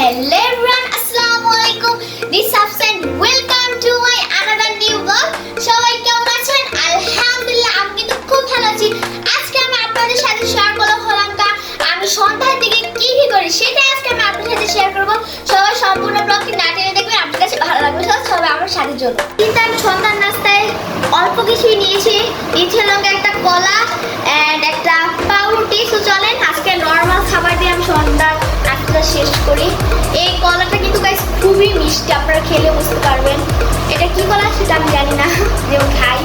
Hello everyone, Assalamualaikum. This is Afsan. Welcome to my another new vlog. সবাই কেমন আছেন? আলহামদুলিল্লাহ আমি কিন্তু খুব ভালো আছি। আজকে আমি আপনাদের সাথে শেয়ার করব হলামটা আমি সন্ধ্যার দিকে কি করি সেটা আজকে আমি আপনাদের সাথে শেয়ার করব। সবাই সম্পূর্ণ ব্লগটি না টেনে দেখবেন, আপনাদের কাছে ভালো লাগবে। সবাই আমার সাথে চলুন। কিন্তু আমি সন্ধ্যার নাস্তায় অল্প কিছুই নিয়েছি লঙ্কা, একটা কলা এন্ড একটা পাউরুটি। তো চলেন আজকে নরমাল খাবার দিয়ে আমি সন্ধ্যার নাস্তা শেষ করি। এই কলাটা কিন্তু গাইস খুবই মিষ্টি, আপনারা খেলে বুঝতে পারবেন। এটা কি কলা সেটা আমি জানি না, যেমন খাই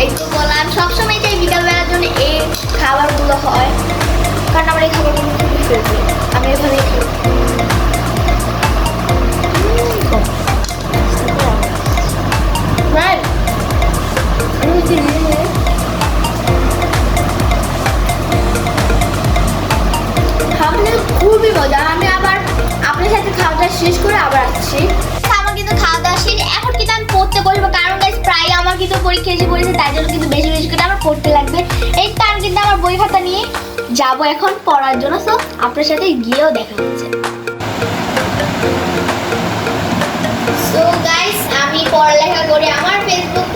এই তো কলা। আমি সবসময় চাই বিকালবেলার জন্য এই খাবারগুলো হয়, কারণ আমার এই খাবারগুলো খুবই ফেভারিট। আমি এভাবেই খাই। খুবই মজা। আমি আবার আপনার সাথে খাওয়া দাওয়া শেষ করে আবার আসছি। আমার কিন্তু খাওয়া দাওয়া শেষ, এখন কিন্তু আমি পড়তে বসবো, কারণ গাইস প্রায় আমার কিন্তু পরীক্ষা এসে পড়েছে, তাই জন্য কিন্তু বেশি বেশি করে আমার পড়তে লাগবে। এই তো আমি কিন্তু আমার বই খাতা নিয়ে যাব এখন পড়ার জন্য। তো আপনার সাথে গিয়েও দেখা হচ্ছে। সো গাইস আমি পড়ালেখা করে আমার ফেসবুক